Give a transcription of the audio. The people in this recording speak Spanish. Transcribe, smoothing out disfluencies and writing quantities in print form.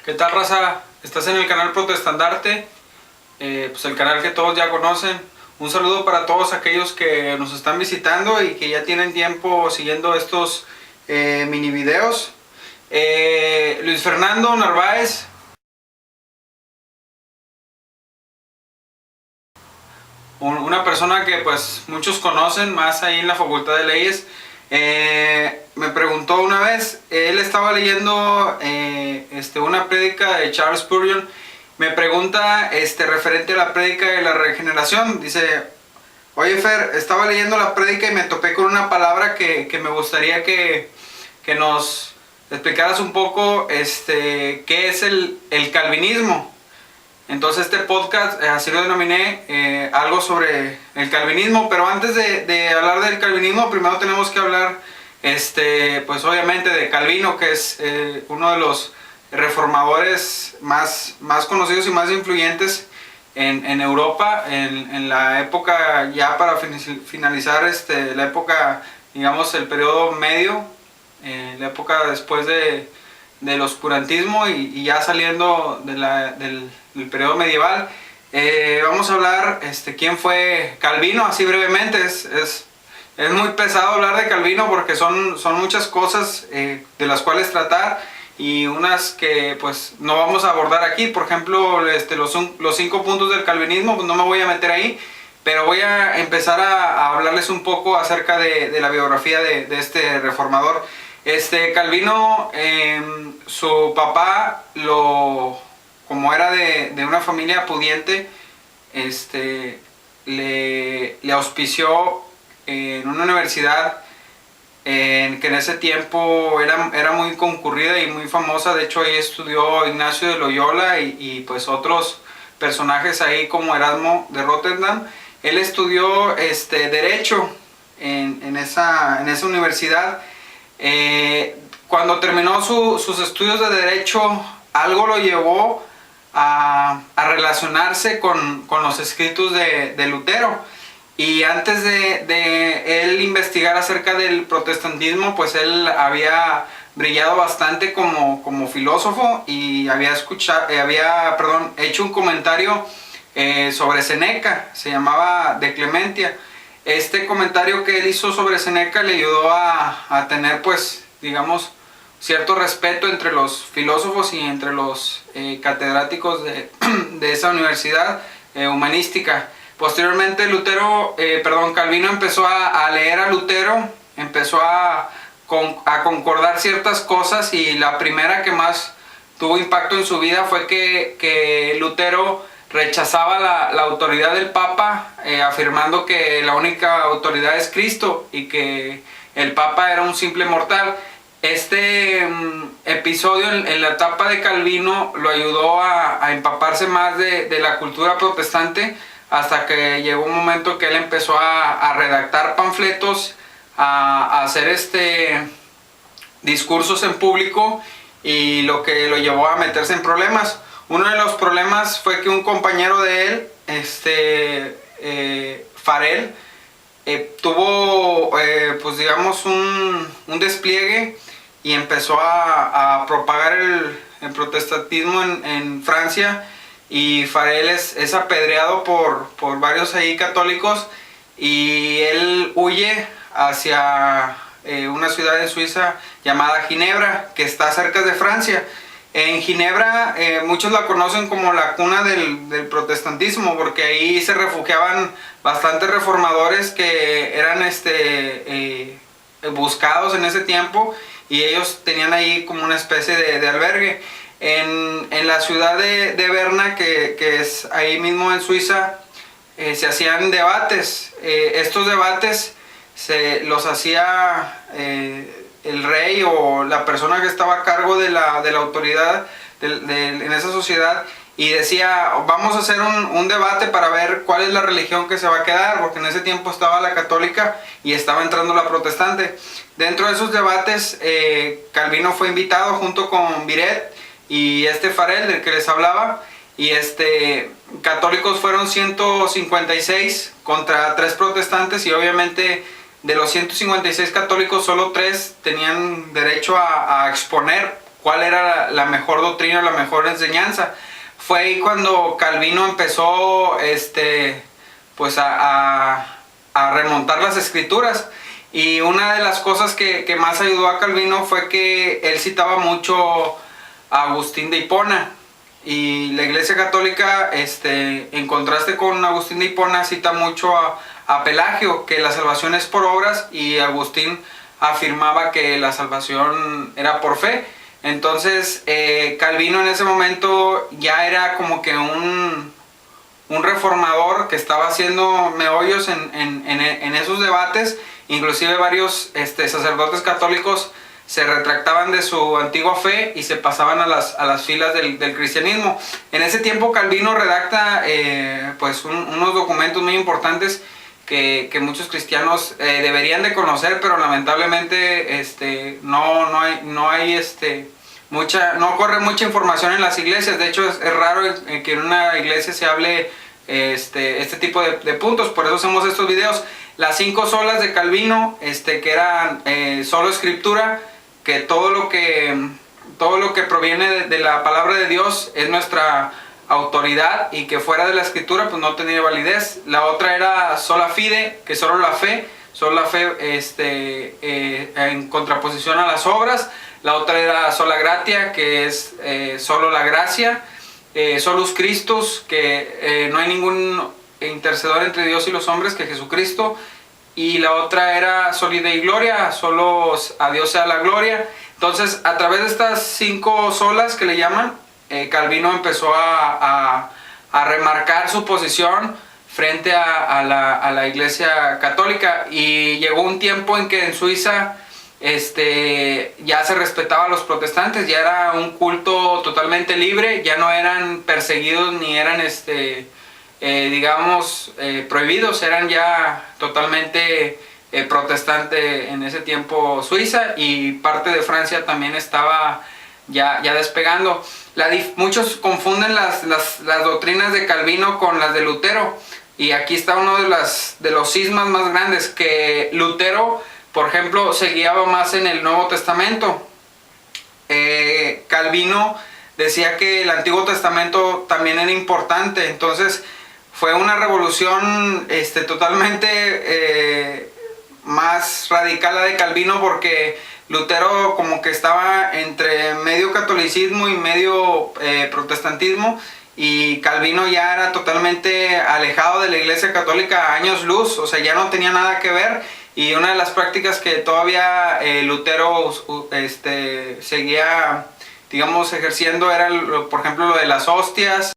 ¿Qué tal, raza? Estás en el canal Protestandarte, pues el canal que todos ya conocen. Un saludo para todos aquellos que nos están visitando y que ya tienen tiempo siguiendo estos mini videos. Luis Fernando Narváez, una persona que pues muchos conocen más ahí en la Facultad de Leyes, me preguntó una vez, él estaba leyendo una prédica de Charles Spurgeon. Me pregunta referente a la prédica de la regeneración. Dice: oye, Fer, estaba leyendo la prédica y me topé con una palabra que me gustaría que nos explicaras un poco qué es el calvinismo. Entonces este podcast, así lo denominé, algo sobre el calvinismo. Pero antes de hablar del calvinismo, primero tenemos que hablar pues obviamente de Calvino, que es uno de los reformadores más conocidos y más influyentes en Europa, en la época, ya para finalizar la época, digamos, el periodo medio, la época después del oscurantismo y ya saliendo del periodo medieval. Vamos a hablar quién fue Calvino, así brevemente. Es muy pesado hablar de Calvino porque son muchas cosas de las cuales tratar, y unas que pues no vamos a abordar aquí. Por ejemplo, los 5 puntos del calvinismo, pues no me voy a meter ahí, pero voy a empezar a hablarles un poco acerca de la biografía de este reformador. Calvino, su papá, como era de una familia pudiente, le auspició en una universidad que en ese tiempo era muy concurrida y muy famosa. De hecho, ahí estudió Ignacio de Loyola y pues otros personajes ahí como Erasmo de Rotterdam. Él estudió Derecho en esa universidad. Cuando terminó sus estudios de Derecho, algo lo llevó a relacionarse con los escritos de Lutero. Y antes de él investigar acerca del protestantismo, pues él había brillado bastante como filósofo, y había hecho un comentario sobre Séneca. Se llamaba De Clementia. Este comentario que él hizo sobre Séneca le ayudó a tener, pues, digamos, cierto respeto entre los filósofos y entre los catedráticos de esa universidad humanística. Posteriormente Calvino empezó a leer a Lutero, empezó a concordar ciertas cosas, y la primera que más tuvo impacto en su vida fue que Lutero rechazaba la autoridad del Papa, afirmando que la única autoridad es Cristo y que el Papa era un simple mortal. Este episodio en la etapa de Calvino lo ayudó a empaparse más de la cultura protestante, hasta que llegó un momento que él empezó a redactar panfletos, a hacer discursos en público, y lo que lo llevó a meterse en problemas. Uno de los problemas fue que un compañero de él, Farel, tuvo pues digamos un despliegue y empezó a propagar el protestantismo en Francia. Y Farel es apedreado por varios ahí católicos, y él huye hacia una ciudad en Suiza llamada Ginebra, que está cerca de Francia. En Ginebra muchos la conocen como la cuna del protestantismo, porque ahí se refugiaban bastantes reformadores que eran buscados en ese tiempo, y ellos tenían ahí como una especie de albergue. En la ciudad de Berna, que es ahí mismo en Suiza, se hacían debates. Estos debates los hacía el rey o la persona que estaba a cargo de la autoridad en esa sociedad, y decía: vamos a hacer un debate para ver cuál es la religión que se va a quedar, porque en ese tiempo estaba la católica y estaba entrando la protestante. Dentro de esos debates, Calvino fue invitado junto con Viret y Farel, del que les hablaba, y católicos fueron 156 contra 3 protestantes, y obviamente de los 156 católicos solo 3 tenían derecho a exponer cuál era la mejor doctrina, la mejor enseñanza. Fue ahí cuando Calvino empezó pues a remontar las escrituras. Y una de las cosas que más ayudó a Calvino fue que él citaba mucho a Agustín de Hipona. Y la Iglesia Católica, en contraste con Agustín de Hipona, cita mucho a Pelagio, que la salvación es por obras, y Agustín afirmaba que la salvación era por fe. Entonces Calvino en ese momento ya era como que un reformador que estaba haciendo meollos en esos debates. Inclusive varios sacerdotes católicos se retractaban de su antigua fe y se pasaban a las filas del cristianismo. En ese tiempo Calvino redacta pues unos documentos muy importantes que muchos cristianos deberían de conocer, pero lamentablemente no corre mucha información en las iglesias. De hecho es raro que en una iglesia se hable este tipo de puntos. Por eso hacemos estos videos. Las 5 solas de Calvino, que eran solo escritura, que todo lo que proviene de la palabra de Dios es nuestra autoridad, y que fuera de la escritura pues no tenía validez. La otra era sola fide, que solo la fe en contraposición a las obras. La otra era sola gratia, que es solo la gracia. Solus Christus, que no hay ningún intercedor entre Dios y los hombres que Jesucristo. Y la otra era soli Dei gloria, solo a Dios sea la gloria. Entonces, a través de estas 5 solas que le llaman, Calvino empezó a remarcar su posición frente a la Iglesia Católica. Y llegó un tiempo en que en Suiza ya se respetaba a los protestantes, ya era un culto totalmente libre, ya no eran perseguidos ni eran prohibidos, eran ya totalmente protestante en ese tiempo Suiza, y parte de Francia también estaba ya despegando. Muchos confunden las doctrinas de Calvino con las de Lutero, y aquí está uno de los cismas más grandes, que Lutero, por ejemplo, se guiaba más en el Nuevo Testamento. Calvino decía que el Antiguo Testamento también era importante. Entonces fue una revolución totalmente más radical la de Calvino, porque Lutero como que estaba entre medio catolicismo y medio protestantismo, y Calvino ya era totalmente alejado de la Iglesia Católica a años luz, o sea, ya no tenía nada que ver. Y una de las prácticas que todavía Lutero seguía, digamos, ejerciendo era, por ejemplo, lo de las hostias.